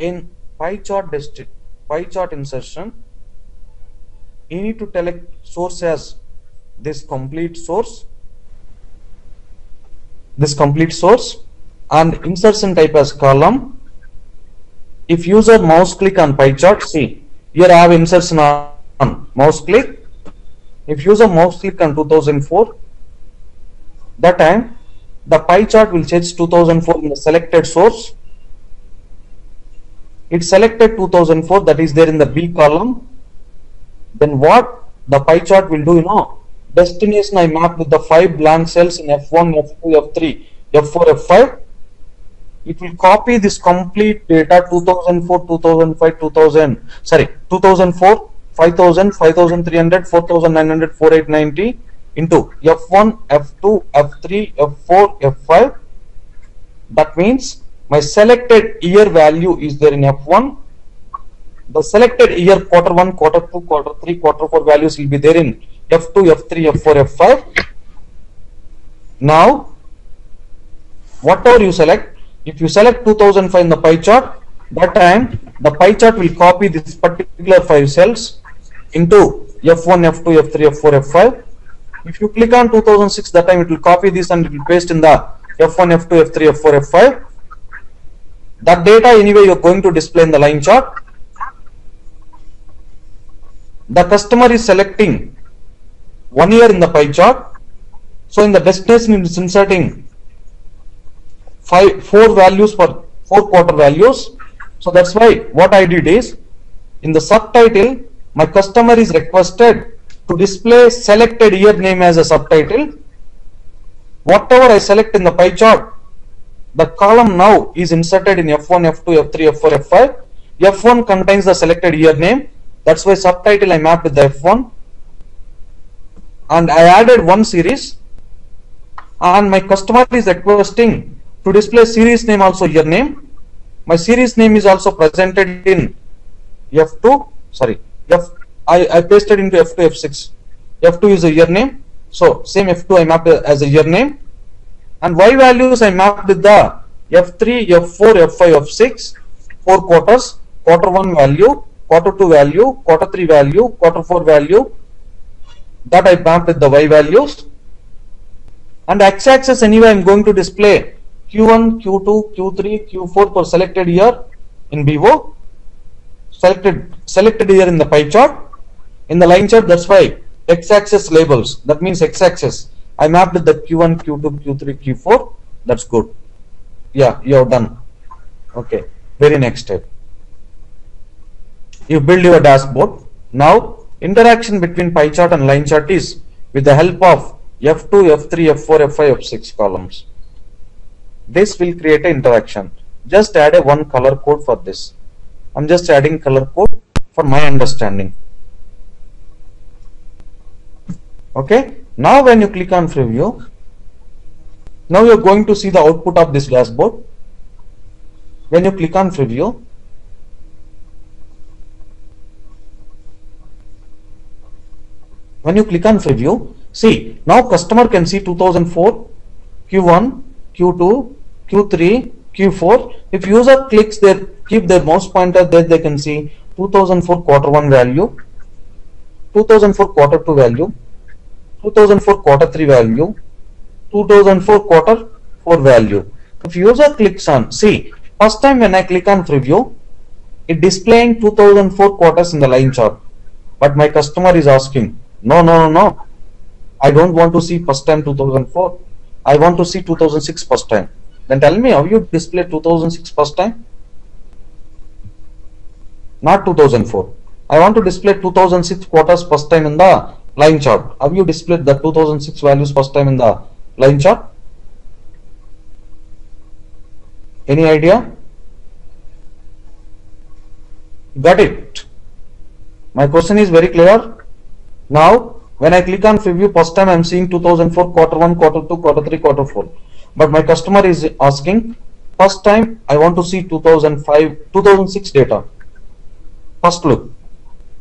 in pie chart insertion, you need to select source as this complete source, and insertion type as column. If user mouse click on pie chart, see here I have insertion on mouse click. If user mouse click on 2004, that time the pie chart will change 2004 in the selected source. It selected 2004, that is there in the B column. Then what the pie chart will do, destination I map with the 5 blank cells in F1, F2, F3, F4, F5. It will copy this complete data 2004, 2005, 2004, 5000, 5300, 4900, 4890 into F1, F2, F3, F4, F5. That means my selected year value is there in F1. The selected year quarter 1, quarter 2, quarter 3, quarter 4 values will be there in F2, F3, F4, F5. Now, whatever you select, if you select 2005 in the pie chart, that time the pie chart will copy this particular 5 cells into F1, F2, F3, F4, F5. If you click on 2006, that time it will copy this and it will paste in the F1, F2, F3, F4, F5. That data anyway you are going to display in the line chart. The customer is selecting 1 year in the pie chart. So in the destination it is inserting 4 values for 4 quarter values. So that's why what I did is, in the subtitle, my customer is requested to display selected year name as a subtitle. Whatever I select in the pie chart, the column now is inserted in F1, F2, F3, F4, F5. F1 contains the selected year name. That's why subtitle I mapped with the F1. And I added one series. And my customer is requesting to display series name also year name. My series name is also presented in F2. I pasted into F2, F6. F2 is a year name. So same F2 I mapped as a year name. And Y values I mapped with the F3, F4, F5, F6, 4 quarters, quarter 1 value, quarter 2 value, quarter 3 value, quarter 4 value. That I mapped with the Y values. And X-axis anyway I am going to display Q1, Q2, Q3, Q4 for selected year in BO. Selected year in the pie chart. In the line chart, that's why X-axis labels. That means X-axis I mapped with the Q1, Q2, Q3, Q4. That's good. Yeah, you have done. Okay. Very next step. You build your dashboard. Now, interaction between pie chart and line chart is with the help of F2, F3, F4, F5, F6 columns. This will create an interaction. Just add a one color code for this. I'm just adding color code for my understanding. Okay. Now when you click on preview, now you're going to see the output of this dashboard. When you click on preview, see now customer can see 2004, Q1, Q2, Q3, Q4. If user clicks there, keep their mouse pointer there, they can see 2004 quarter 1 value, 2004 quarter 2 value, 2004 quarter 3 value, 2004 quarter 4 value. If user clicks on, see, first time when I click on preview, it displaying 2004 quarters in the line chart. But my customer is asking, no. I don't want to see first time 2004. I want to see 2006 first time. Then tell me how you display 2006 first time? Not 2004. I want to display 2006 quarters first time in the line chart. Have you displayed the 2006 values first time in the line chart? Any idea? Got it? My question is very clear. Now, when I click on preview, first time I am seeing 2004 quarter 1, quarter 2, quarter 3, quarter 4. But my customer is asking, first time I want to see 2006 data. First look.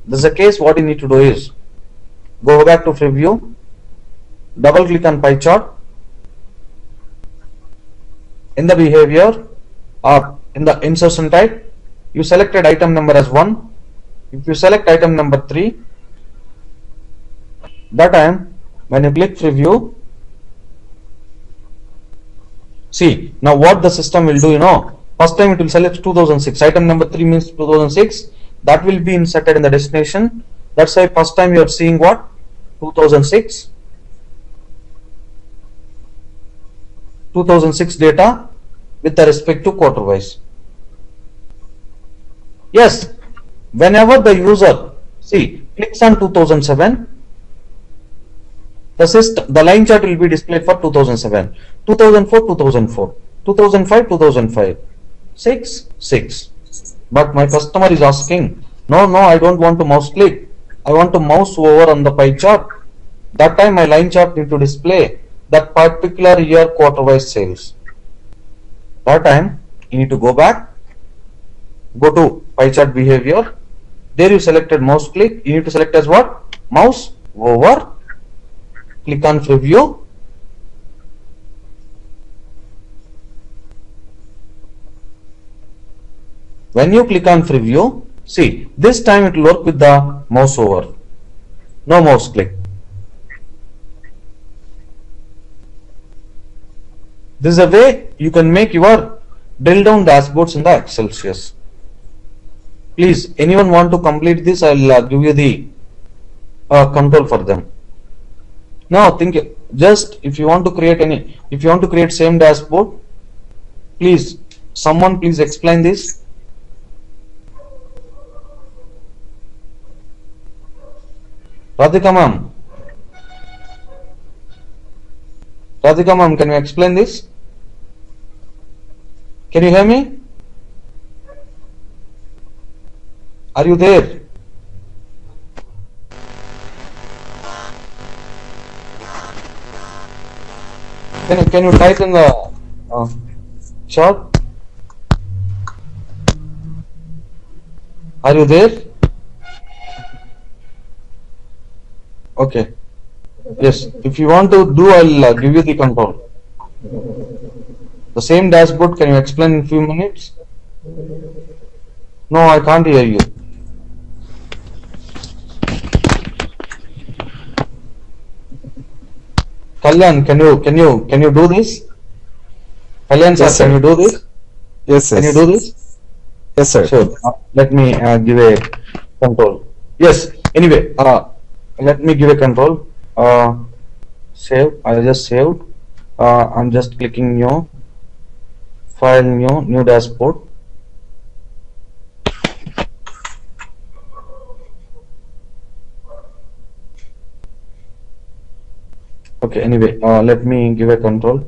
This is the case. What you need to do is go back to preview, double click on pie chart. In the behavior or in the insertion type, you selected item number as 1. If you select item number 3, that time when you click preview, see now what the system will do, first time it will select 2006, item number 3 means 2006, that will be inserted in the destination. That's why first time you are seeing what, 2006 data with the respect to quarter wise. Yes, whenever the user clicks on 2007, the line chart will be displayed for 2007, 2004, 2004, 2005, 2005, 6. But my customer is asking, no, I don't want to mouse click. I want to mouse over on the pie chart. That time my line chart need to display that particular year quarter wise sales. That time you need to go back, go to pie chart behavior. There you selected mouse click. You need to select as what? Mouse over. Click on preview. When you click on preview, see this time it will work with the mouse over. No mouse click. This is a way you can make your drill down dashboards in the Xcelsius. Please, anyone want to complete this? I'll give you the control for them. Now think, just if you want to create same dashboard, please, someone please explain this. Radhika ma'am, can you explain this? Can you hear me? Are you there? Can you type in the chat? Are you there? Okay. Yes. If you want to do, I'll give you the control. The same dashboard. Can you explain in few minutes? No, I can't hear you. Kalyan, can you do this? Kalyan sir, can you do this? Yes, Can you do this? Yes, sir. Sure. Let me give a control. Yes. Anyway, let me give a control. Save. I just saved. I'm just clicking new file, new dashboard. Okay. Anyway, let me give a control.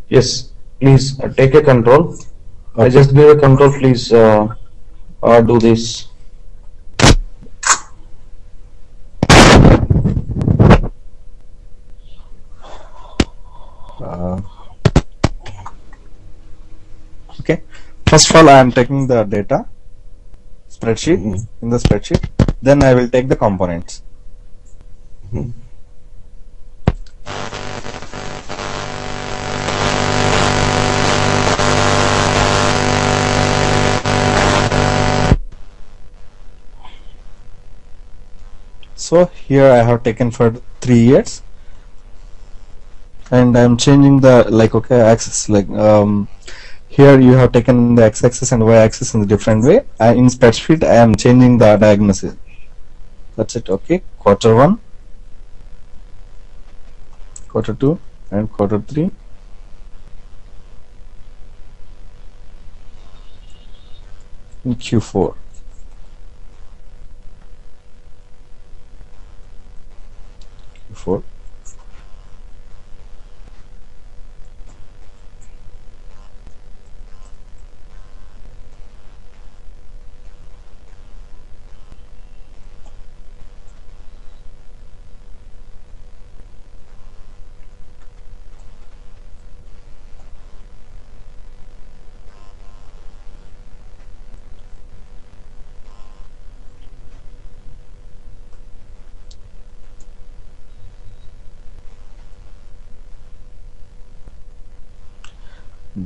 Yes, please take a control. Okay. I just gave a control. Please do this. Okay. First of all, I am taking the data spreadsheet in the spreadsheet. Then I will take the components. So here I have taken for 3 years, and I am changing the axis. Here you have taken the x-axis and y-axis in a different way. In spreadsheet I am changing the diagnosis. That's it. Okay. Quarter 1, quarter 2, and quarter 3. In Q4. Q4.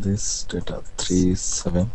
this data 37.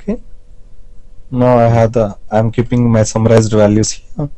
Okay. Now I'm keeping my summarized values here.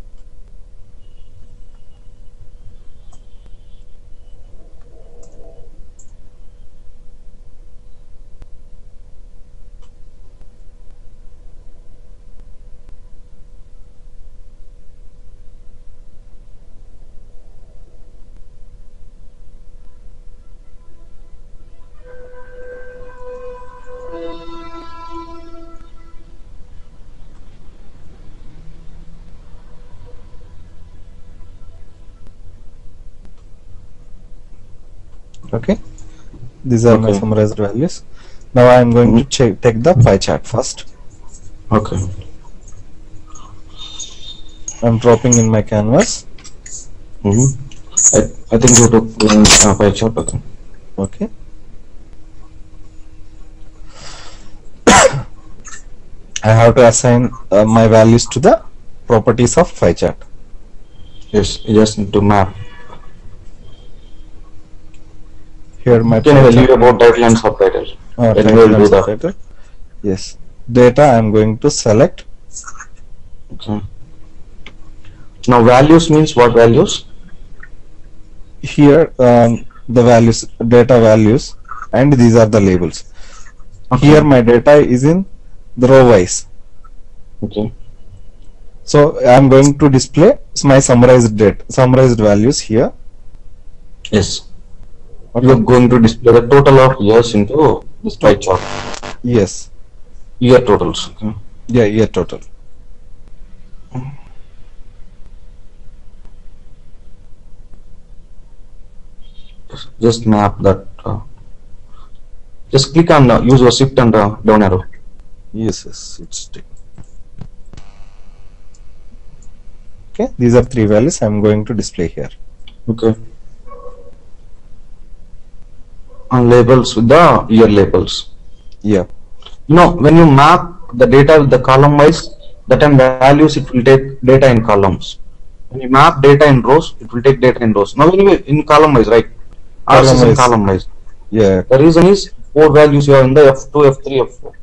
Okay, these are my summarized values. Now I am going to take the pie chart first. Okay. I'm dropping in my canvas. I think you took pie chart. Okay. Okay. I have to assign my values to the properties of pie chart. Yes, you just need to map. Here my can I tell you about title and subtitle? Title and subtitle. Yes. Data I am going to select. Okay. Now values means what values? Here the values, data values, and these are the labels. Okay. Here my data is in the row wise. Okay. So I am going to display my summarized values here. Yes. You are going to display the total of years into this pie chart. Yes. Year totals. Okay. Yeah, year total. Just map that. Just click on use your shift and down arrow. Yes, it's okay. These are three values I am going to display here. Okay. And labels with the year labels. Yeah. When you map the data with the column wise, that time values it will take data in columns. When you map data in rows, it will take data in rows. Now anyway, in column wise, right? Ours is in column wise. Yeah. The reason is 4 values you have in the F2, F3, F4.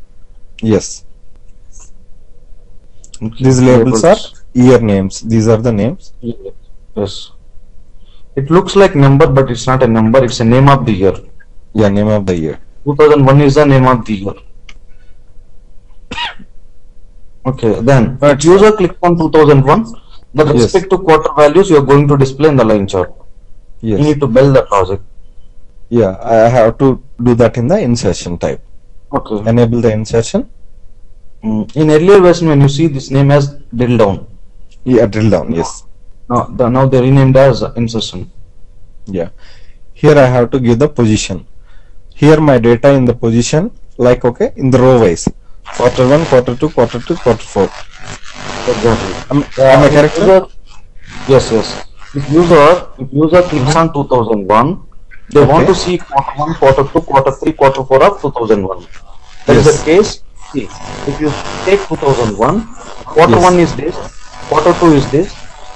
Yes. Okay. These labels are year names. These are the names. Yes. It looks like number, but it's not a number. It's a name of the year. Yeah, name of the year. 2001 is the name of the year. Okay, then user click on 2001. The respective quarter values you are going to display in the line chart. Yes. You need to build the project. Yeah, I have to do that in the insertion type. Okay. Enable the insertion. In earlier version, when you see this name as drill down. Yeah, drill down. Yes. Now they renamed as insertion. Yeah. Here I have to give the position. Here my data in the position, like in the row wise. Quarter 1, quarter 2, quarter 3, quarter 4. Exactly. Am I correct? Yes. If user clicks on 2001, they want to see quarter 1, quarter 2, quarter 3, quarter 4 of 2001. That is the case. See, if you take 2001, quarter 1 is this, quarter 2 is this,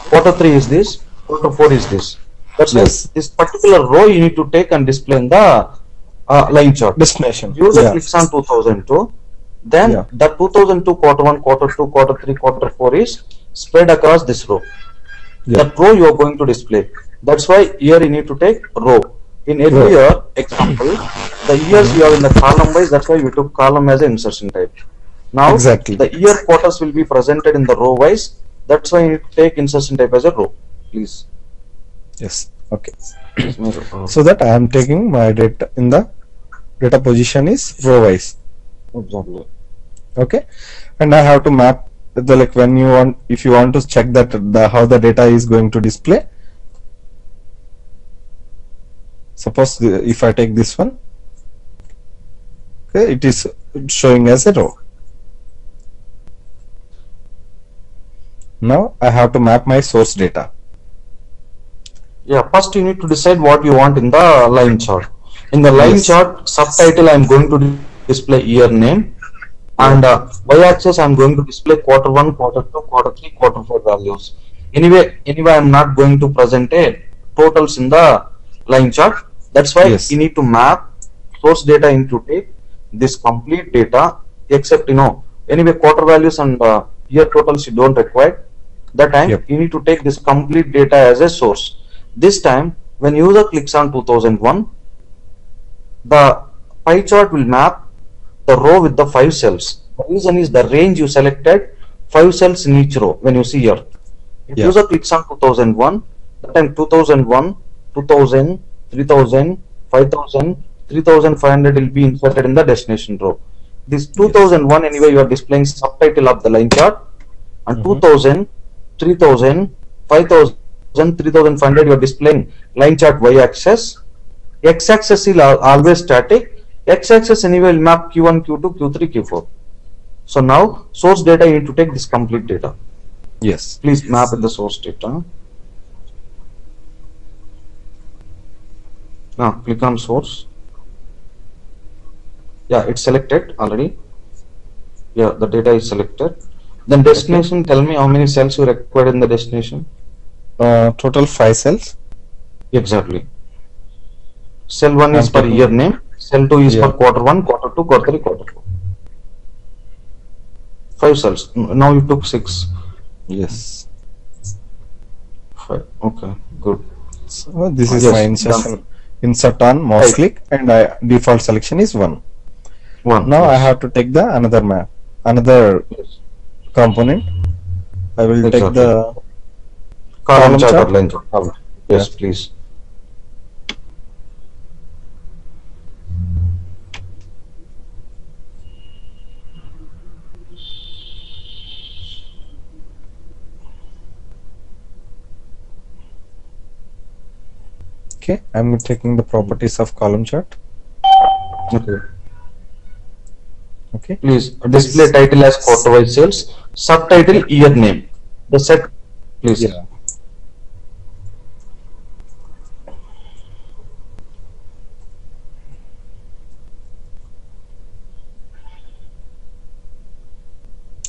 quarter 3 is this, quarter 4 is this. That's why this particular row you need to take and display in the line chart. Destination. User clicks on 2002, then the 2002 quarter 1, quarter 2, quarter 3, quarter 4 is spread across this row. That row you are going to display. That's why here you need to take row. In every year example, the years you have in the column wise, that's why we took column as an insertion type. Now the year quarters will be presented in the row wise. That's why you take insertion type as a row. Please. Yes. Okay. So that I am taking my data in the data position is row wise. Exactly. Okay, and I have to map the, like, when you want, if you want to check that how the data is going to display. Suppose if I take this one, okay, it is showing as a row. Now I have to map my source data. Yeah, first you need to decide what you want in the line chart. In the line Yes. chart subtitle, I am going to display year name, and y-axis I am going to display quarter 1, quarter 2, quarter 3, quarter 4 values. Anyway, I am not going to present a totals in the line chart. That's why Yes. you need to map source data into take this complete data, except anyway quarter values and year totals you don't require. That time Yep. you need to take this complete data as a source. This time when user clicks on 2001, the pie chart will map the row with the 5 cells. The reason is the range you selected 5 cells in each row. When you see here, if Yeah. user clicks on 2001, that time 2001, 2000, 3000, 5000, 3500 will be inserted in the destination row. This 2001 anyway you are displaying subtitle of the line chart, and 2000, 3000, 5000, 3500 you are displaying line chart y-axis. X-axis is always static. X-axis anyway will map Q1, Q2, Q3, Q4. So now source data you need to take this complete data. Yes. Please map in the source data. Now click on source. Yeah, it's selected already. Yeah, the data is selected. Then destination, tell me how many cells you required in the destination. Total 5 cells. Exactly. Cell 1 is I'm for taking- year name. Cell 2 is Yeah. for quarter 1, quarter 2, quarter 3, quarter 4. 5 cells. Now you took 6. Yes. 5. Okay, good. So this is Yes, my done. insertion. Insert on mouse Right. click, and default selection is 1. 1. Now I yes. have to take the another map, another Yes. component. I will take Exactly. the Column chart chart? or line chart. Column. Yes, Yeah. please. Okay, I'm taking the properties of column chart. Okay. Okay. Please display title as quarter wise sales. Subtitle year name. The set. Please. Yeah.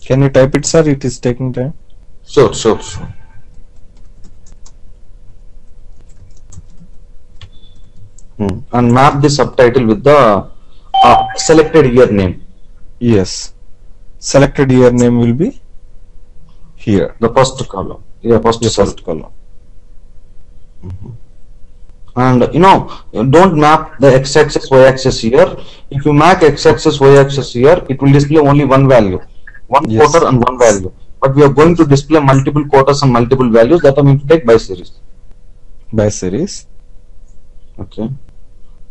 Can you type it, sir? It is taking time. Sure, sure, sure. And map the subtitle with the selected year name. Yes. Selected year name will be here. The first column. Yeah, first The cell. first column. And don't map the x-axis y-axis here. If you map x-axis y-axis here, it will display only one value, one Yes. quarter and one value. But we are going to display multiple quarters and multiple values. That I mean to take by series. By series. Okay.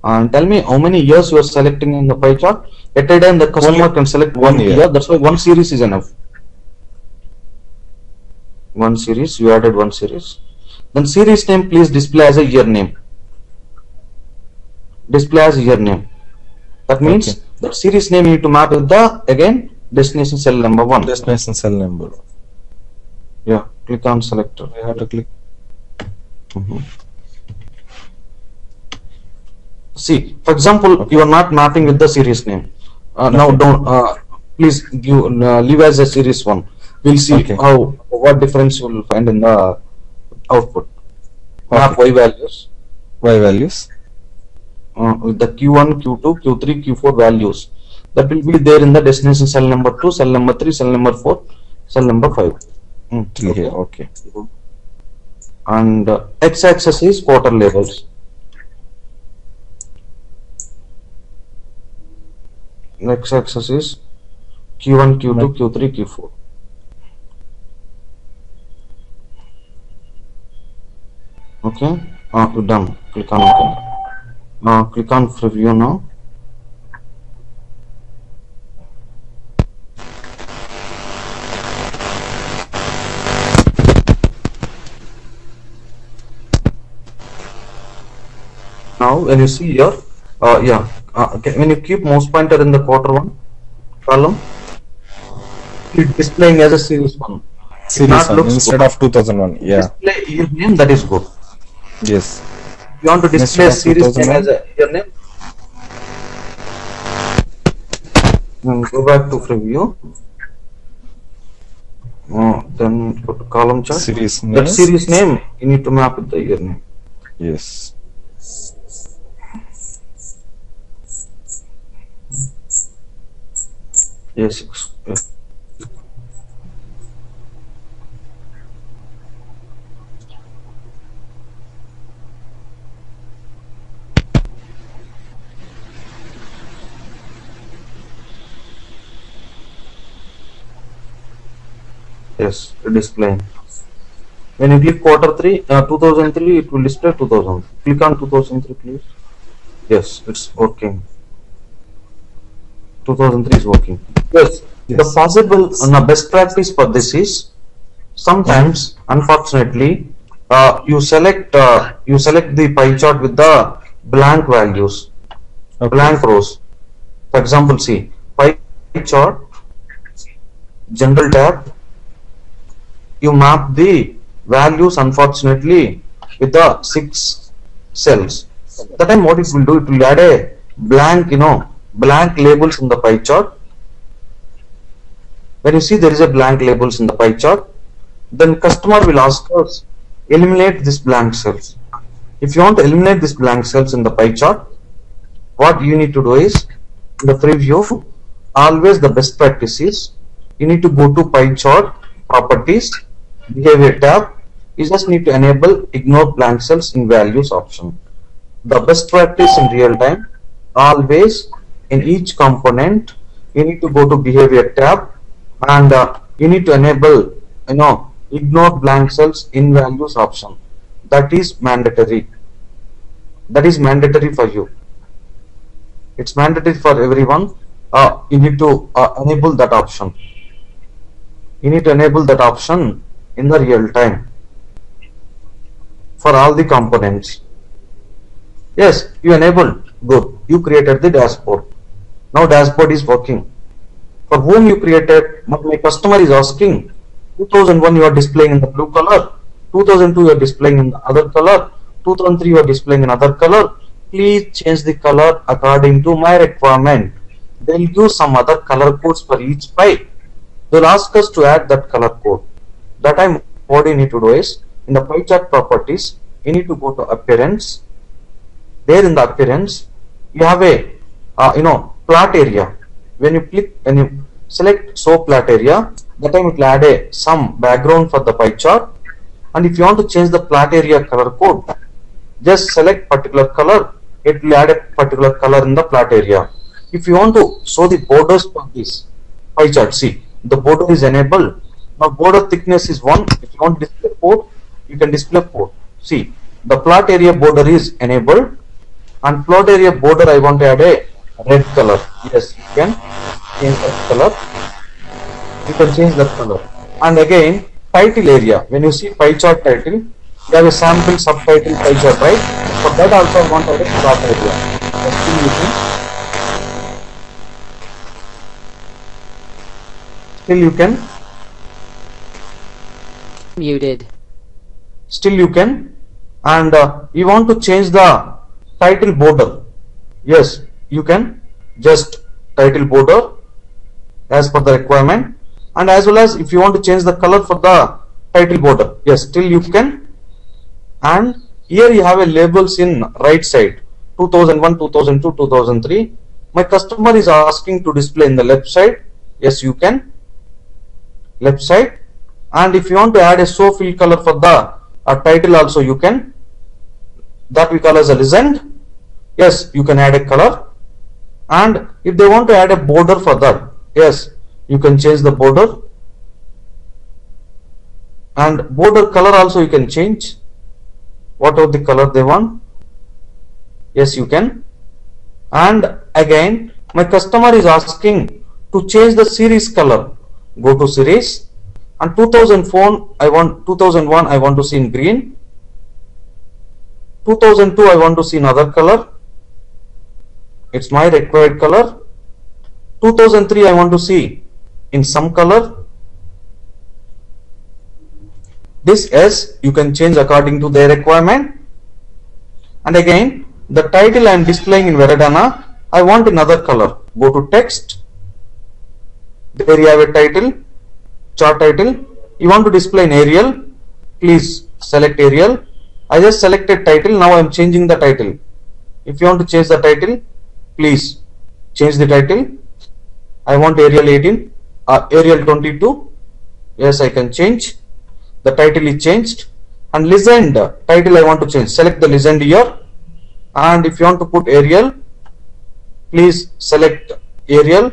And tell me how many years you are selecting in the pie chart. At a time the customer Only can select one one year. year. That's why one series is enough. One series. You added one series. Then series name please display as a year name. Display as year name. That means Okay. that series name you need to map with the again destination cell number 1. Destination cell number. Yeah, click on selector. I have to click. See, for example, you are not mapping with the series name. Now don't please give leave as a series 1. We'll see Okay. what difference you will find in the output. Map y values Y values. with the Q1, Q2, Q3, Q4 values. That will be there in the destination cell number 2, cell number 3, cell number 4, cell number 5. Till here. Okay. And x-axis is quarter labels. X-axis is Q1, Q2, Q3, Q4. Okay. Done. Click on OK. Click on preview now. Now when you see here, okay, when you keep mouse pointer in the quarter one column, it displaying as a series one. It Series not 1 looks instead good. of 2001. Yeah. Display year name, that is good. Yes. If you want to display Instead a of series name as 2001. a year name, go back to preview. Then go to column chart. Series That name. series name you need to map with the year name. Yes. Yes. Yes, displaying. When you click quarter 3, 2003, it will display 2000. Click on 2003, please. Yes, it's working. 2003 is working. Yes, the Yes. possible best practice for this is sometimes, unfortunately, you select the pie chart with the blank values, Okay. blank rows. For example, see pie chart, general tab. You map the values unfortunately with the 6 cells. That time what it will do, it will add a blank, blank labels in the pie chart. When you see there is a blank labels in the pie chart, then customer will ask us eliminate this blank cells. If you want to eliminate this blank cells in the pie chart, what you need to do is in the preview, always the best practice is you need to go to pie chart properties, behavior tab. You just need to enable ignore blank cells in values option. The best practice in real time, always in each component you need to go to behavior tab, and you need to enable ignore blank cells in values option. That is mandatory. That is mandatory for you. It's mandatory for everyone. You need to enable that option. You need to enable that option in the real time for all the components. Yes, you enabled. Good. You created the dashboard. Now dashboard is working. For whom you created, but my customer is asking 2001 you are displaying in the blue color, 2002 you are displaying in the other color, 2003 you are displaying in other color. Please change the color according to my requirement. They'll use some other color codes for each pie. They'll ask us to add that color code. That time what you need to do is in the pie chart properties, you need to go to appearance. There in the appearance, you have a plot area. When you select show plot area, that time it will add some background for the pie chart. And if you want to change the plot area color code, just select particular color. It will add a particular color in the plot area. If you want to show the borders for this pie chart, see the border is enabled. Now border thickness is 1. If you want to display 4, you can display 4. See the plot area border is enabled, and plot area border I want to add a red color. Yes, you can change that color. You can change that color. And again, title area. When you see pie chart title, you have a sample subtitle pie chart, right? For that also I want to add a plot area. Still you can Muted. Still you can, and you want to change the title border. Yes, you can just title border as per the requirement, and as well as if you want to change the color for the title border, yes, still you can. And here you have a labels in right side, 2001, 2002, 2003. My customer is asking to display in the left side. Yes, you can left side. And if you want to add a show fill color for the title also, you can. That we call as a legend. Yes, you can add a color. And if they want to add a border for that, yes, you can change the border. And border color also you can change whatever the color they want. Yes, you can. And again, my customer is asking to change the series color. Go to series. And 2001 I want to see in green. 2002 I want to see another color. It's my required color. 2003 I want to see in some color. This S you can change according to their requirement. And again, the title I am displaying in Veradana, I want another color. Go to text. There you have a title, chart title. You want to display in Arial, please select Arial. I just selected title. Now I am changing the title. If you want to change the title, please change the title. I want Arial 18 or Arial 22. Yes, I can change. The title is changed. And legend title I want to change. Select the legend here. And if you want to put Arial, please select Arial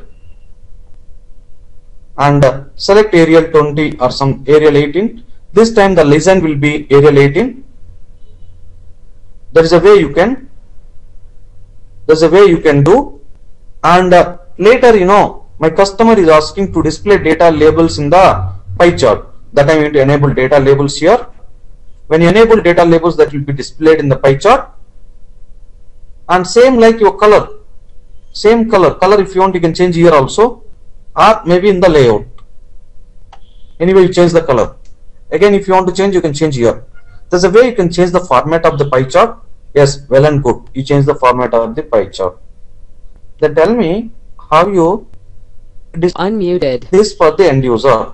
and select Arial 20 or some Arial 18. This time the legend will be Arial 18. There is a way you can. There's a way you can do. And later, you know, my customer is asking to display data labels in the pie chart. That I need to enable data labels here. When you enable data labels, that will be displayed in the pie chart. And same like your color. Same color. Color if you want you can change here also. Or maybe in the layout. Anyway, you change the color. Again, if you want to change, you can change here. There's a way you can change the format of the pie chart. Yes, well and good. You change the format of the pie chart. Then tell me how you Unmuted. this for the end user.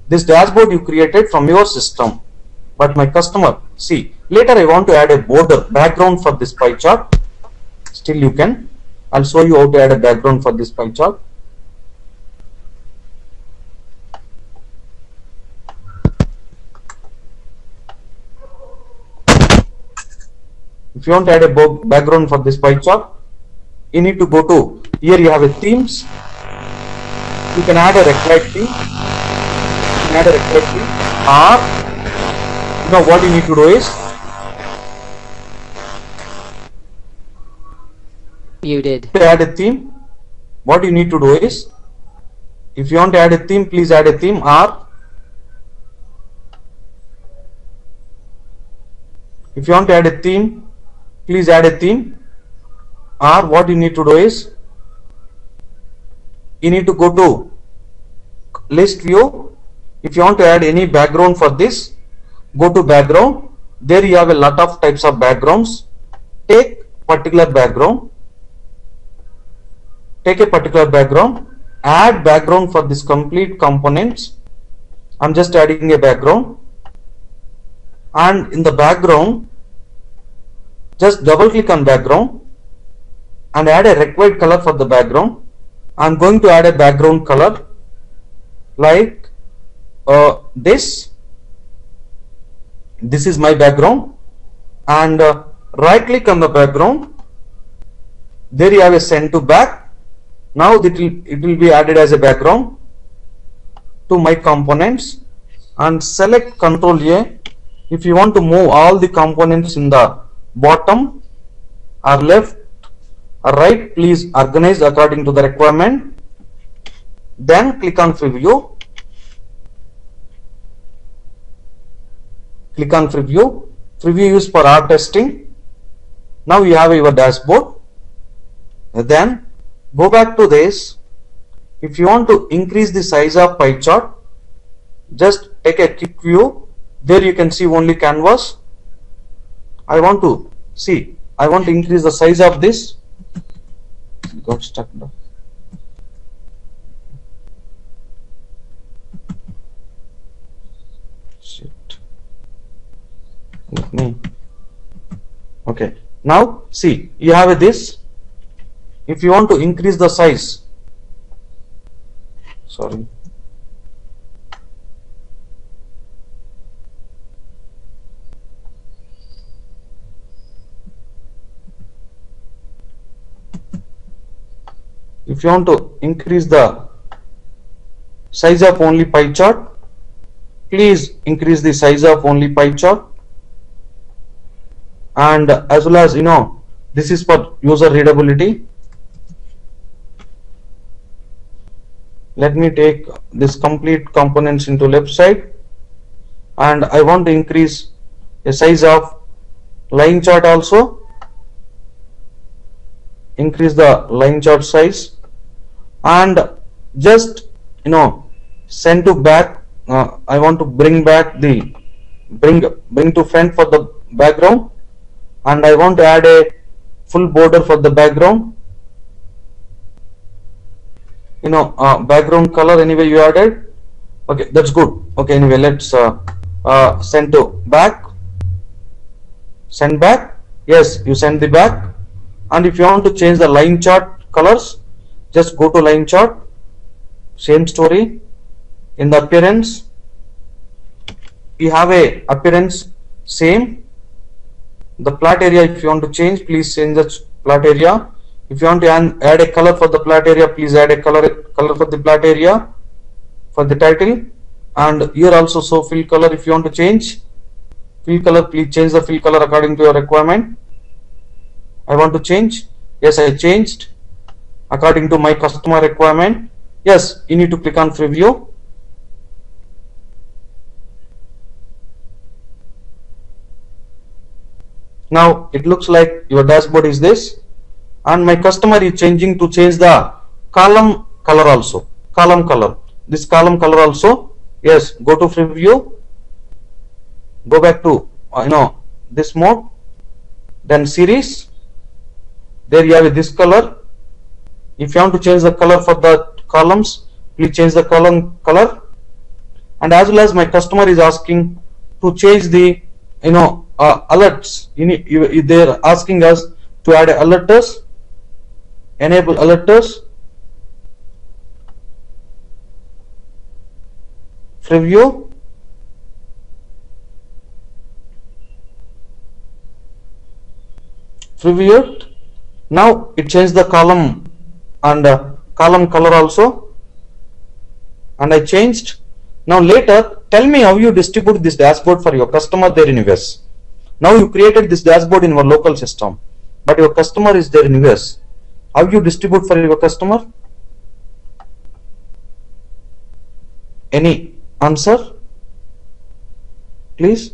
This dashboard you created from your system. But my customer, see, later I want to add a border background for this pie chart. Still you can. I'll show you how to add a background for this pie chart. If you want to add a background for this pie chart, you need to go to, here you have a themes. You can add a required theme. You can add a required theme. Or, you know what you need to do is, Muted. to add a theme, what you need to do is, if you want to add a theme, please add a theme. Or, if you want to add a theme, please add a theme. Or what you need to do is, you need to go to list view. If you want to add any background for this, go to background. There you have a lot of types of backgrounds. Take particular background. Take a particular background. Add background for this complete components. I'm just adding a background. And in the background, just double click on background and add a required color for the background. I'm going to add a background color like this. This is my background. And right click on the background. There you have a send to back. Now it will be added as a background to my components. And select Ctrl A. If you want to move all the components in the bottom or left or right, please organize according to the requirement. Then click on preview. Click on preview. Preview is for R testing. Now you have your dashboard. Then go back to this. If you want to increase the size of pie chart, just take a quick view. There you can see only canvas. I want to increase the size of this. Got stuck now. Shit. Let me. Okay. Now see, you have this. If you want to increase the size, sorry. If you want to increase the size of only pie chart, please increase the size of only pie chart. And as well as, you know, this is for user readability. Let me take this complete components into left side, and I want to increase a size of line chart also, increase the line chart size, and just send to back. I want to bring back the bring to front for the background, and I want to add a full border for the background. Background color anyway you added. Okay, that's good. Okay, anyway, let's send to back. Send back. Yes, you send the back. And if you want to change the line chart colors, just go to line chart. Same story. In the appearance, you have a appearance same. The plot area, if you want to change, please change the plot area. If you want to add a color for the plot area, please add a color for the plot area for the title. And here also show fill color. If you want to change fill color, please change the fill color according to your requirement. I want to change. Yes, I changed according to my customer requirement. Yes, you need to click on preview. Now it looks like your dashboard is this, and my customer is changing to change the column color also. Column color. This column color also. Yes, go to preview. Go back to this mode. Then series. There you have this color. If you want to change the color for the columns, please change the column color. And as well as my customer is asking to change the alerts. They're asking us to add alerters. Enable alerters. Preview. Preview it. Now it changed the column and column color also, and I changed. Now later tell me how you distribute this dashboard for your customer there in US. Now you created this dashboard in your local system, but your customer is there in US. How you distribute for your customer? Any answer, please?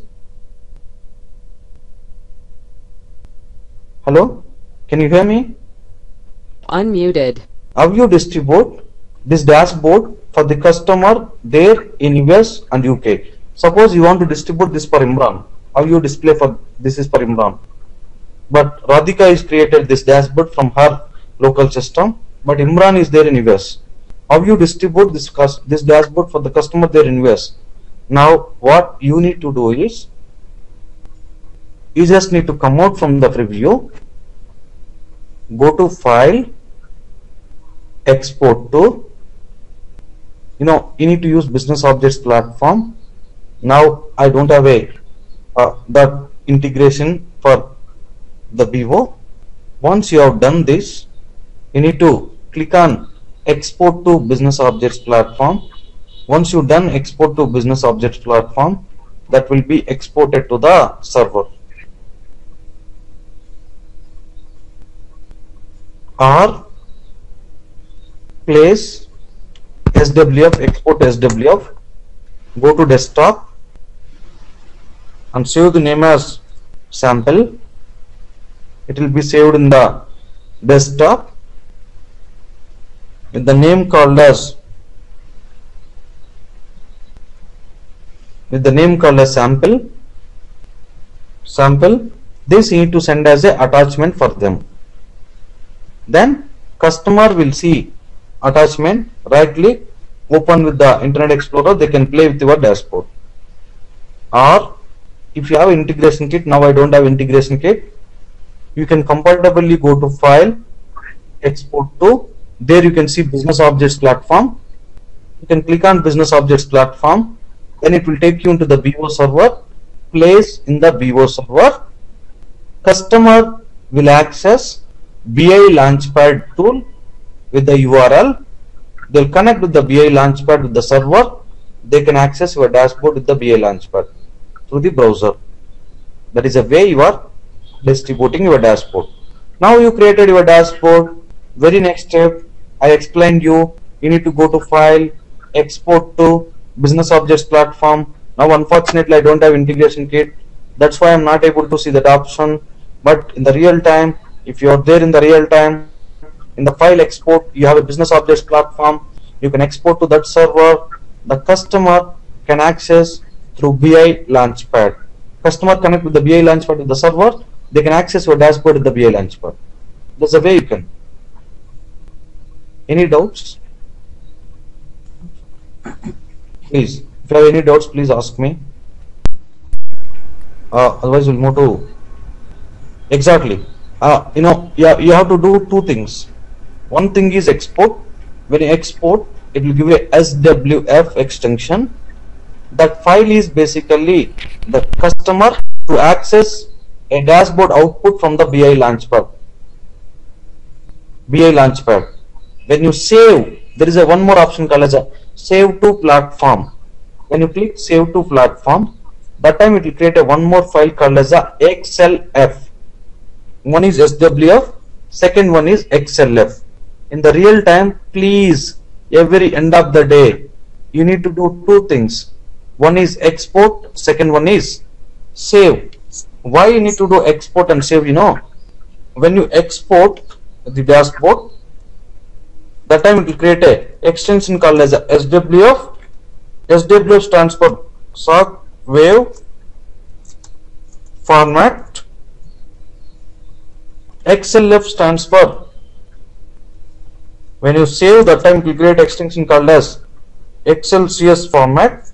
Hello, can you hear me? Unmuted. How you distribute this dashboard for the customer there in US and UK? Suppose you want to distribute this for Imran. How you display for this is for Imran, but Radhika is created this dashboard from her local system, but Imran is there in US. How you distribute this dashboard for the customer there in US? Now what you need to do is, you just need to come out from the preview, go to file, export to, you need to use business objects platform. Now I don't have that integration for the Vivo. Once you have done this, you need to click on export to business objects platform. Once you done export to business objects platform, that will be exported to the server. Or place SWF, export SWF, go to desktop and save the name as sample. It will be saved in the desktop with the name called as sample. This you need to send as a attachment for them. Then customer will see attachment, right click, open with the Internet Explorer, they can play with your dashboard. Or if you have integration kit, now I don't have integration kit, you can compatibly go to file, export to, there you can see business objects platform. You can click on business objects platform, then it will take you into the Vivo server. Place in the Vivo server, customer will access BI Launchpad tool with the URL. They'll connect with the BI Launchpad with the server. They can access your dashboard with the BI Launchpad through the browser. That is a way you are distributing your dashboard. Now you created your dashboard. Very next step, I explained you need to go to file, export to business objects platform. Now unfortunately I don't have integration kit. That's why I'm not able to see that option. But in the real time, if you are there in the real time, in the file export, you have a business objects platform. You can export to that server. The customer can access through BI Launchpad. Customer connect with the BI Launchpad with the server. They can access your dashboard with the BI Launchpad. That's the way you can. Any doubts? Please, if you have any doubts, please ask me. Otherwise, we'll move to exactly. You have to do two things. One thing is export. When you export, it will give you a SWF extension. That file is basically the customer to access a dashboard output from the BI Launchpad. BI Launchpad. When you save, there is a one more option called as a save to platform. When you click save to platform, that time it will create a one more file called as a XLF. One is SWF, second one is XLF. In the real time, please, every end of the day, you need to do two things. One is export, second one is save. Why you need to do export and save? When you export the dashboard, that time it will create a extension called as a SWF. SWF stands for shock wave format. XLF stands for, when you save, that time it will create extension called as Xcelsuis format.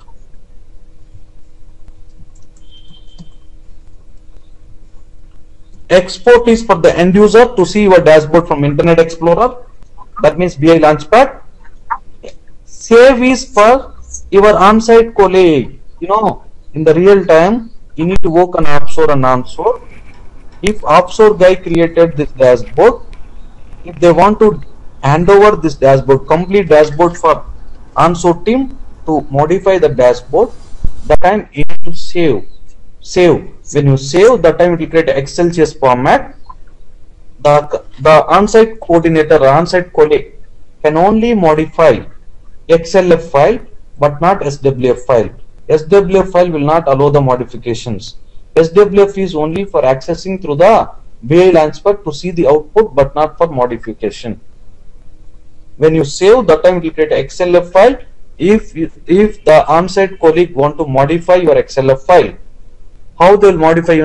Export is for the end user to see your dashboard from Internet Explorer. That means BI Launchpad. Save is for your on-site colleague. In the real time, you need to work on offshore and onshore. If offshore guy created this dashboard, if they want to hand over this dashboard, complete dashboard for onshore team to modify the dashboard, that time you need to save. When you save, that time it will create an Xcelsuis format. The on-site coordinator or on-site colleague can only modify XLF file but not SWF file. SWF file will not allow the modifications. SWF is only for accessing through the BI Launchpad to see the output but not for modification. When you save, that time it will create an XLF file. If the on-site colleague want to modify your XLF file, how they will modify?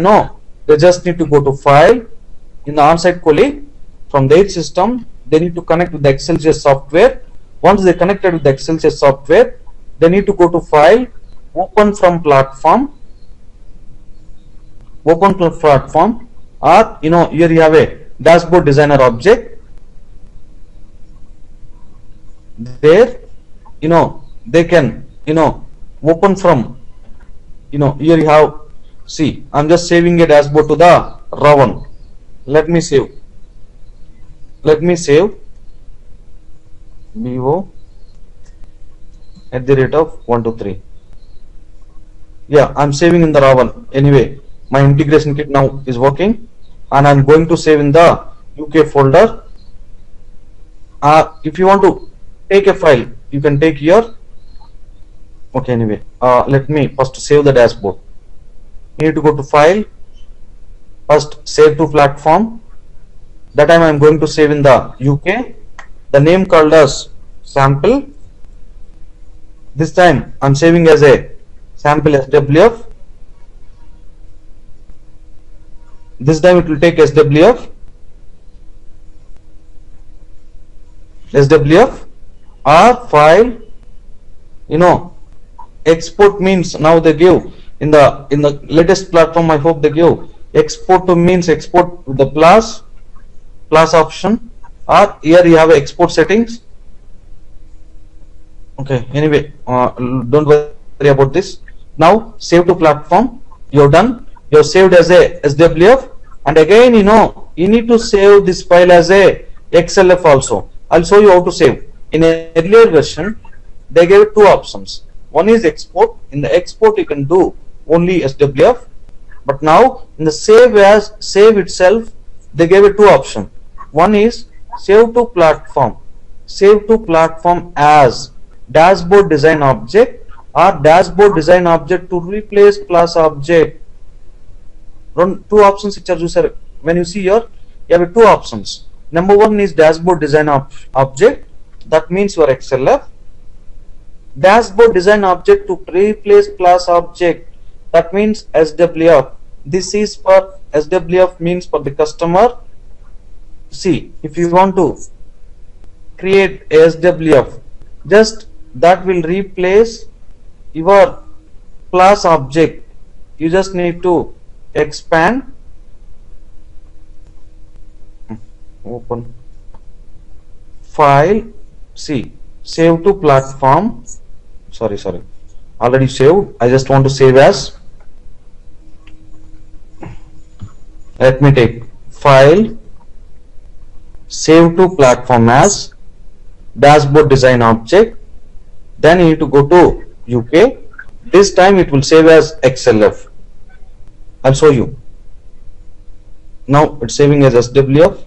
They just need to go to file in the on-site colleague. From their system, they need to connect with the Xcelsuis software. Once they connected with the Xcelsuis software, they need to go to file, open from platform, or here you have a dashboard designer object. There, they can open from, here you have, see, I'm just saving a dashboard to the raw one. Let me save BO @123. Yeah, I'm saving in the raw one. Anyway, my integration kit now is working, and I'm going to save in the UK folder. If you want to take a file, you can take here. Okay, anyway, let me first save the dashboard. You need to go to file, first save to platform. That time I am going to save in the UK. The name called as sample. This time I am saving as a sample SWF. This time it will take SWF or file. Export means now they give in the latest platform. I hope they give export to means export with the plus option, or here you have export settings. Okay, anyway, don't worry about this. Now save to platform. You're done. You're saved as a SWF, and again you need to save this file as a XLF also. I'll show you how to save. In an earlier version, they gave two options. One is export. In the export, you can do only SWF, but now in the save itself, they gave it two options. One is save to platform. Save to platform as dashboard design object, or dashboard design object to replace class object. two options which are used. When you see here, you have two options. Number one is dashboard design object. That means your XLF. Dashboard design object to replace class object. That means SWF. This is for SWF, means for the customer. See, if you want to create a SWF, just that will replace your class object. You just need to expand, open file, see, save to platform. Sorry, already saved. I just want to save as. Let me take file, save to platform as dashboard design object. Then you need to go to UK. This time it will save as XLF. I'll show you. Now it's saving as SWF.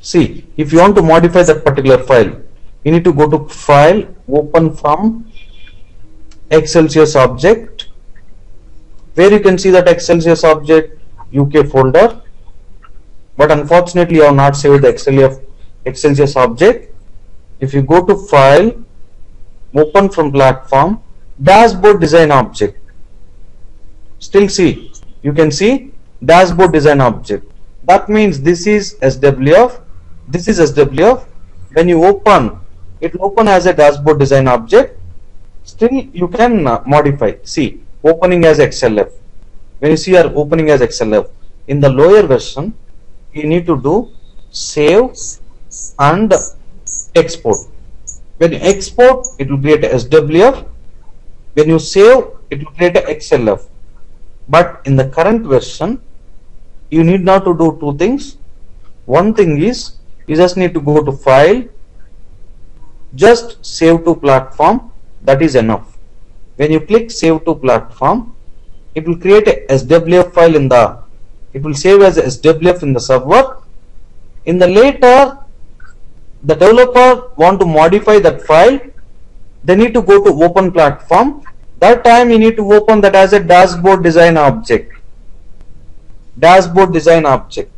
See, if you want to modify that particular file, you need to go to file, open from Xcelsuis object, where you can see that Xcelsuis object UK folder, but unfortunately I have not saved the Xcelsuis object. If you go to file, open from platform, dashboard design object, still see, you can see dashboard design object. That means this is SWF, this is SWF. When you open, it will open as a dashboard design object. Still you can modify. See, opening as XLF. When you see are opening as XLF, in the lower version you need to do save and export. When you export, it will create a SWF. When you save, it will create a XLF. But in the current version, you need not to do two things. One thing is, you just need to go to file, just save to platform. That is enough. When you click save to platform, it will create a SWF file in the, it will save as a SWF in the server. In the later, the developer want to modify that file, they need to go to open platform. That time you need to open that as a dashboard design object. Dashboard design object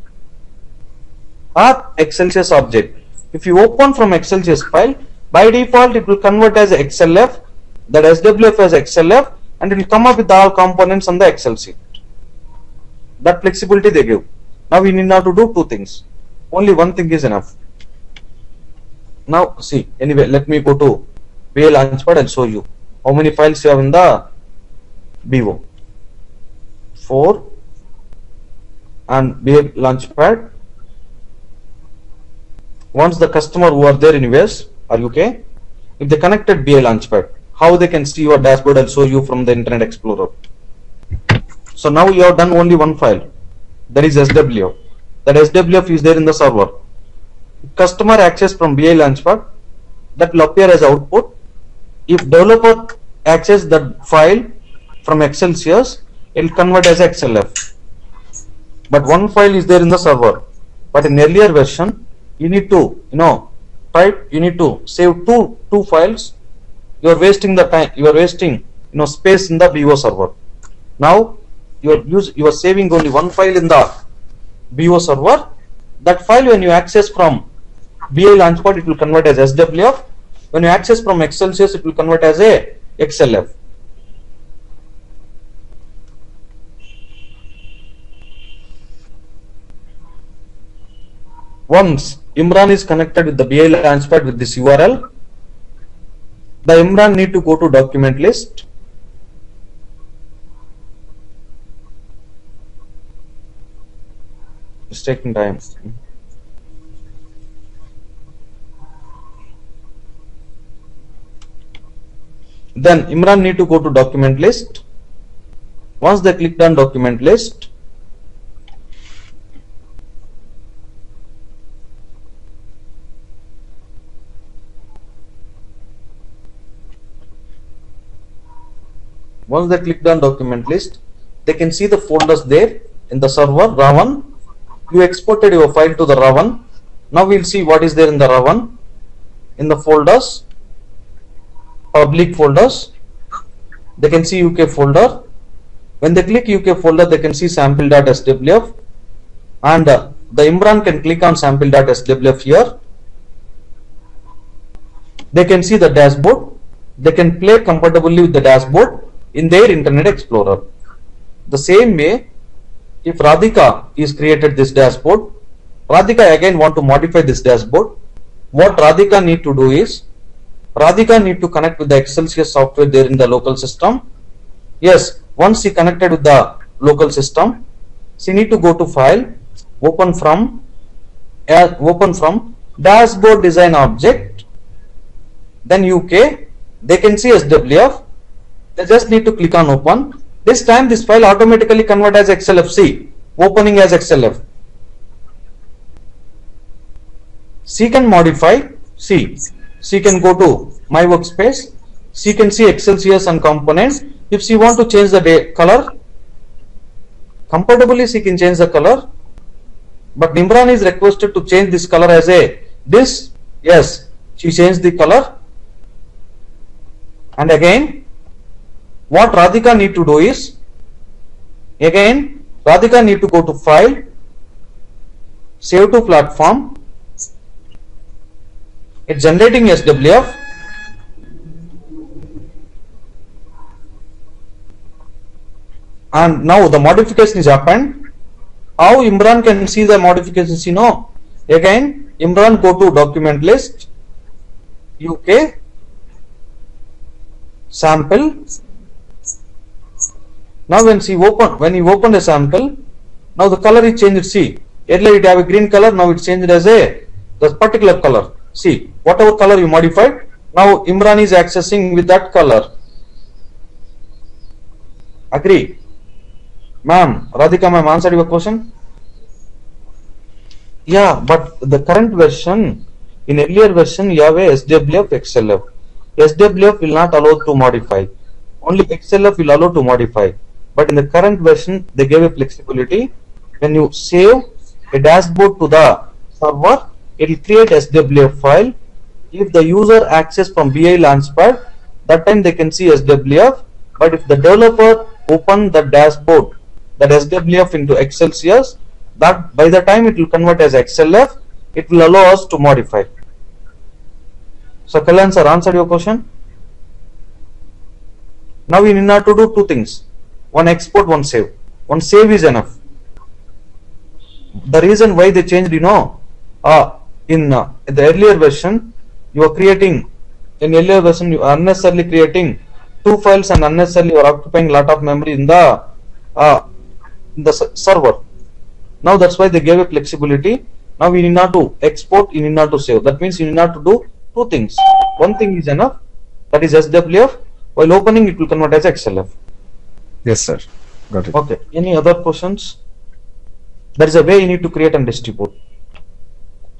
or Xcelsuis object. If you open from Xcelsuis file, by default it will convert as XLF, that SWF as XLF, and it will come up with all components on the Excel sheet. That flexibility they give. Now we need not to do two things. Only one thing is enough. Now see, anyway, let me go to BA Launchpad and show you how many files you have in the BO. 4 and BA Launchpad. Once the customer who are there anyways, are you okay? If they connected BA Launchpad, how they can see your dashboard? I'll show you from the Internet Explorer. So now you have done only one file, that is SWF. That SWF is there in the server. Customer access from BI Launchpad, that will appear as output. If developer access that file from Xcelsuis, it will convert as XLF. But one file is there in the server. But in earlier version, you need to, you need to save two files. You are wasting the time. You are wasting, space in the BO server. Now you are saving only one file in the BO server. That file, when you access from BI Launchpad, it will convert as SWF. When you access from Xcelsuis, it will convert as a XLF. Once Imran is connected with the BI Launchpad with this URL, the Imran need to go to document list. It's taking time. Then Imran need to go to document list. Once they clicked on document list, they can see the folders there in the server Ravan. You exported your file to the Ravan. Now we'll see what is there in the Ravan. In the folders, public folders, they can see UK folder. When they click UK folder, they can see sample.swf, and the Imran can click on sample.swf here. They can see the dashboard. They can play comfortably with the dashboard in their Internet Explorer. The same way, if Radhika is created this dashboard, Radhika again want to modify this dashboard. What Radhika need to do is, Radhika need to connect with the Xcelsuis software there in the local system. Yes, once she connected with the local system, she need to go to File, open from Dashboard Design Object, then UK. They can see SWF. They just need to click on Open. This time this file automatically convert as XLFC, opening as XLF. She can modify. She can go to My Workspace. She can see Xcelsuis and components. If she want to change the color, comfortably she can change the color. But Imran is requested to change this color as this. Yes, she changed the color. And again, what Radhika need to do is, again Radhika need to go to File, Save to Platform. It's generating SWF. And now the modification is happened. How Imran can see the modifications? Again Imran go to Document List, UK, Sample. Now when he opened a sample, now the color is changed. See, earlier it have a green color, now it's changed as the particular color. See, whatever color you modified, now Imran is accessing with that color. Agree? Ma'am, Radhika ma'am answered your question? Yeah, but the current version, in earlier version you have a SWF, XLF. SWF will not allow to modify. Only XLF will allow to modify. But in the current version, they gave a flexibility. When you save a dashboard to the server, it will create SWF file. If the user access from BI Launchpad, that time they can see SWF. But if the developer open the dashboard, that SWF into Xcelsuis, that by the time it will convert as XLF, it will allow us to modify. So Kalyan sir answered your question. Now we need not to do two things. One export, one save. One save is enough. The reason why they changed, in the earlier version, you are creating, in earlier version you are unnecessarily creating two files and unnecessarily you are occupying lot of memory in the server. Now that's why they gave a flexibility. Now we need not to export, you need not to save. That means you need not to do two things. One thing is enough, that is SWF. While opening, it will convert as XLF. Yes, sir. Got it. Okay. Any other questions? There is a way you need to create and distribute.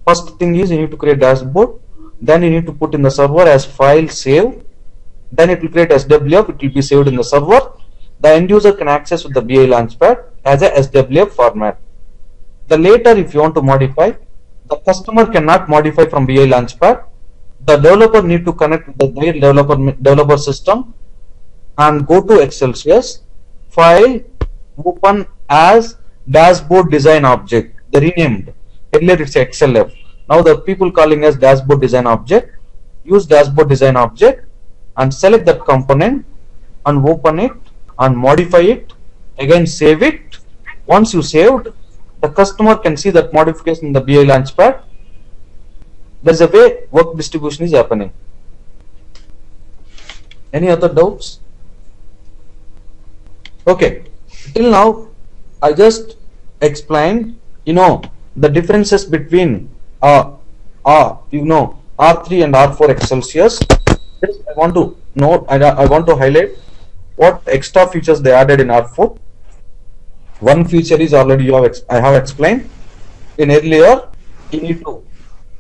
First thing is you need to create dashboard. Then you need to put in the server as file save. Then it will create SWF. It will be saved in the server. The end user can access with the BI Launchpad as a SWF format. The later, if you want to modify, the customer cannot modify from BI Launchpad. The developer need to connect with their developer system and go to Xcelsuis, File, Open as Dashboard Design Object. They renamed. Earlier it's XLF. Now the people calling as Dashboard Design Object. Use Dashboard Design Object and select that component and open it and modify it. Again save it. Once you saved, the customer can see that modification in the BI Launchpad. There is a way work distribution is happening. Any other doubts? Okay, till now I just explained the differences between R3 and R4 Xcelsuis. Just I want to note, I want to highlight what extra features they added in R4. One feature is already I have explained. In earlier, you need to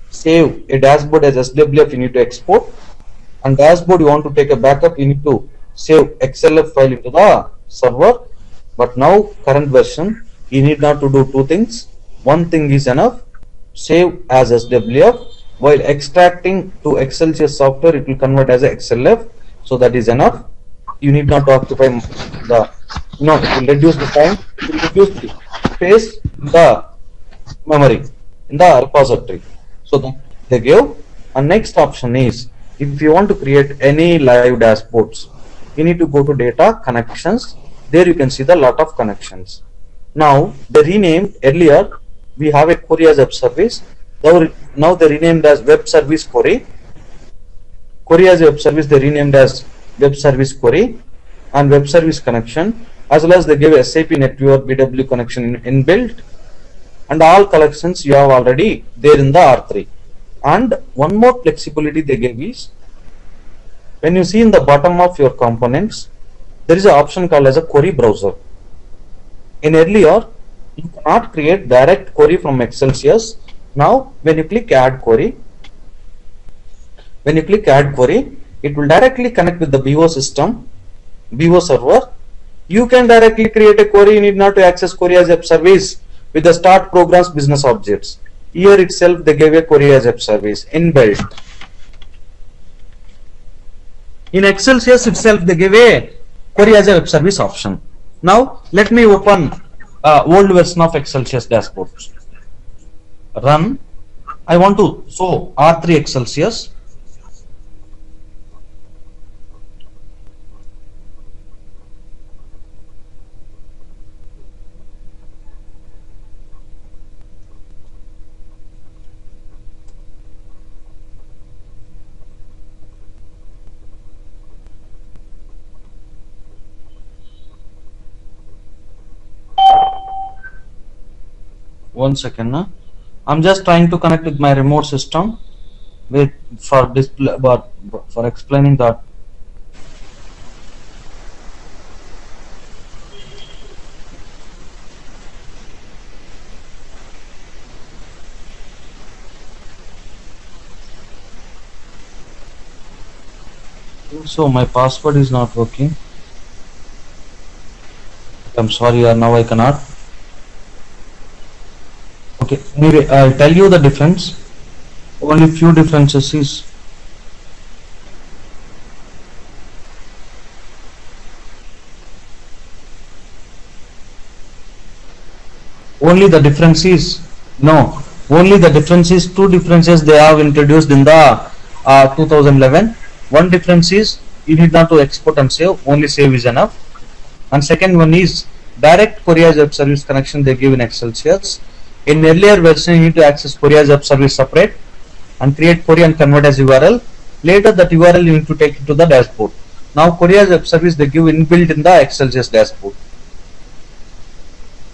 save a dashboard as SWF, you need to export, and dashboard you want to take a backup, you need to save XLF file into the server. But now current version, you need not to do two things. One thing is enough, save as SWF, while extracting to Xcelsuis software it will convert as a XLF, so that is enough. you need not to occupy the, it will reduce the time, it will reduce the space in the memory, in the repository. So that they give. And next option is, if you want to create any live dashboards, you need to go to data connections. There you can see the lot of connections. Now they renamed, earlier we have a query as web service. Now they renamed as web service query. Query as a web service they renamed as web service query and web service connection, as well as they give SAP NetWeaver BW connection inbuilt, and all collections you have already there in the R3. And one more flexibility they gave is, when you see in the bottom of your components, there is an option called as a query browser. In earlier, you cannot create direct query from Xcelsius. Now, when you click add query, it will directly connect with the BO system, BO server. You can directly create a query. You need not to access query as web service with the start programs business objects. Here itself they gave a query as web service inbuilt. In Xcelsius itself they gave a query as a web service option. Now let me open old version of Xcelsius dashboards. Run. I want to show R3 Xcelsius. One second now. I'm just trying to connect with my remote system for display, but for explaining that. So my password is not working. I'm sorry, now I cannot. Okay, anyway, I'll tell you the difference. Only few differences is, two differences they have introduced in the 2011. One difference is you need not to export and save, only save is enough. And second one is direct query as web service connection they give in Xcelsius. In earlier version you need to access query as web service separate and create query and convert as URL. Later that URL you need to take it to the dashboard. Now query as web service they give inbuilt in the Xcelsius dashboard.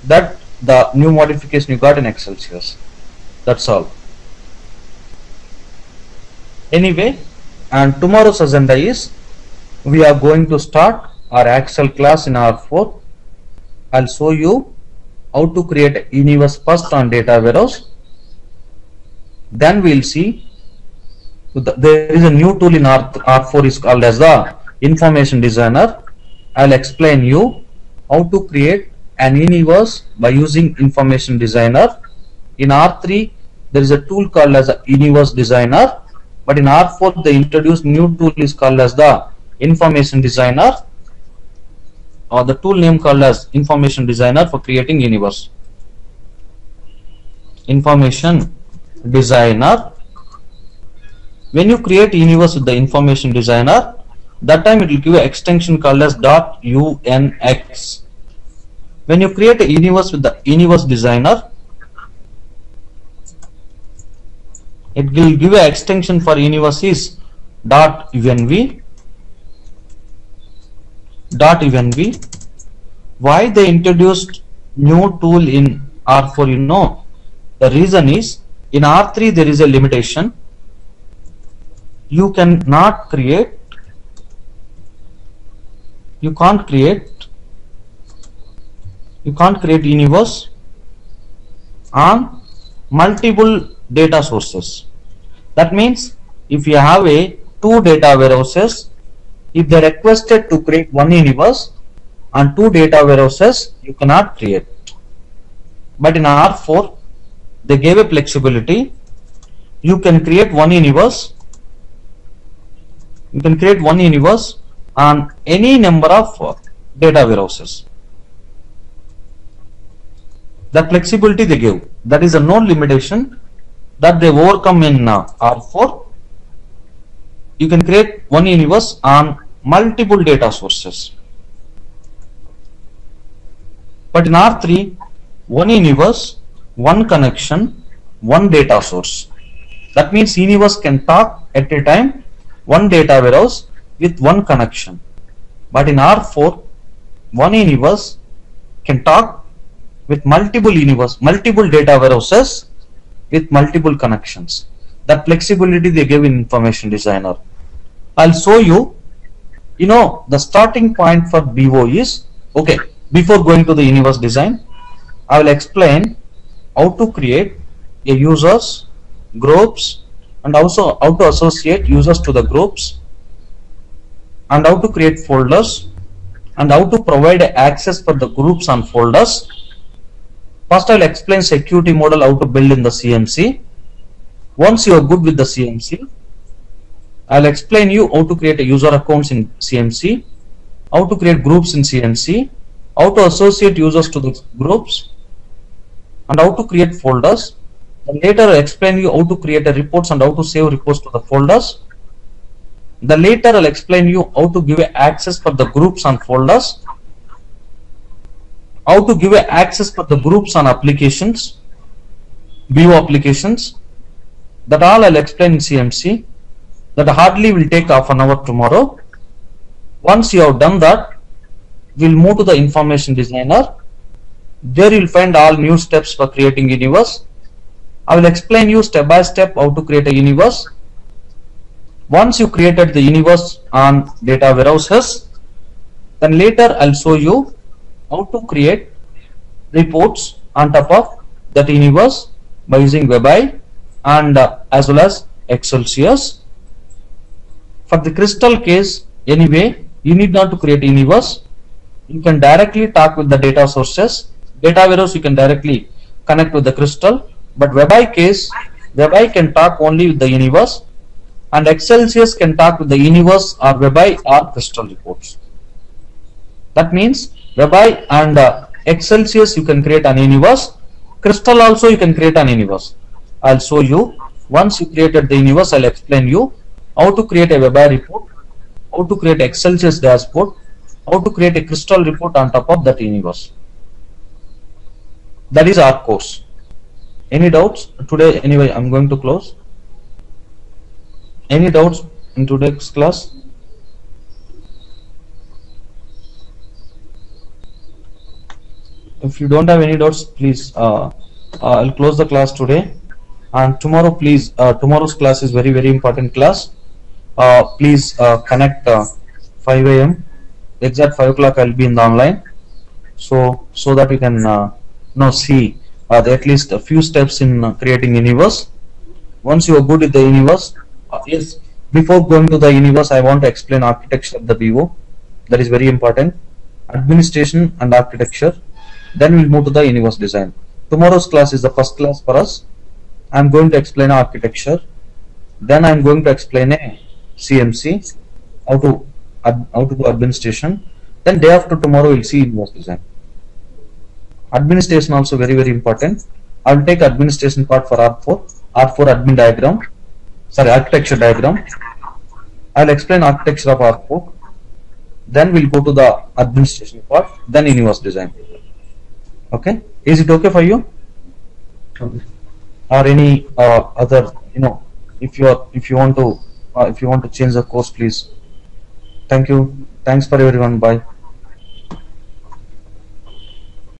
That the new modification you got in Xcelsius. That's all. Anyway, and tomorrow's agenda is, we are going to start our Excel class in R4. I'll show you how to create universe first on data warehouse. Then we'll see there is a new tool in R4 is called as the information designer. I'll explain you how to create an universe by using information designer. In R3 there is a tool called as a universe designer, but in R4 they introduced new tool is called as the information designer, or the tool name called as information designer for creating universe. Information designer. When you create universe with the information designer, that time it will give an extension called as .unx. When you create a universe with the universe designer, it will give an extension for universe is .unv. Why they introduced new tool in R4? You know, the reason is in R3 there is a limitation. You can't create universe on multiple data sources. That means if you have two data warehouses, if they requested to create one universe on two data warehouses, you cannot create. But in R4 they gave a flexibility. You can create one universe. on any number of data warehouses. That flexibility they give, that is a no limitation that they overcome in R4. You can create one universe on multiple data sources. But in R3, one universe, one connection, one data source. That means universe can talk at a time, one data warehouse with one connection. But in R4, one universe can talk with multiple data warehouses with multiple connections. That flexibility they give in Information Designer. I'll show you. You know, the starting point for BO is, okay, before going to the universe design, I will explain how to create a users, groups, and also how to associate users to the groups, and how to create folders, and how to provide access for the groups and folders. First, I will explain security model, how to build in the CMC. Once you are good with the CMC, I will explain you how to create a user accounts in CMC, how to create groups in CMC, how to associate users to the groups, and how to create folders. And later I will explain you how to create a reports and how to save reports to the folders. Then later I will explain you how to give access for the groups and folders, how to give access for the groups and applications, BO applications. That all I will explain in CMC. That hardly will take half an hour tomorrow. Once you have done that, we will move to the Information Designer. There you will find all new steps for creating universe. I will explain you step by step how to create a universe. Once you created the universe on data warehouses, then later I will show you how to create reports on top of that universe by using WebI and as well as Xcelsuis. For the Crystal case, anyway, you need not to create a universe. You can directly talk with the data sources. Data warehouse you can directly connect with the Crystal. But WebI case, WebI can talk only with the universe, and Xcelsuis can talk with the universe or WebI or Crystal reports. That means WebI and Xcelsuis you can create an universe. Crystal also you can create an universe. I'll show you. Once you created the universe, I'll explain you how to create a WebI report, how to create Xcelsuis dashboard, how to create a Crystal report on top of that universe. That is our course. Any doubts today? Anyway, I'm going to close. Any doubts in today's class? If you don't have any doubts, please, I'll close the class today. And tomorrow, please, tomorrow's class is very, very important class. Please connect 5 AM. Exact 5 o'clock I'll be in the online. So that you can now see at least a few steps in creating universe. Once you are good with the universe, yes, before going to the universe, I want to explain architecture of the BO. That is very important. Administration and architecture. Then we'll move to the universe design. Tomorrow's class is the first class for us. I'm going to explain architecture. Then I'm going to explain a CMC, how to do administration. Then day after tomorrow we'll see universe design. Administration also very, very important. I will take administration part for R4 admin diagram, sorry, architecture diagram. I'll explain architecture of R4. Then we'll go to the administration part, then universe design. Okay, is it okay for you? Okay. Or any other, if you want to change the course, please. Thank you. Thanks for everyone. Bye.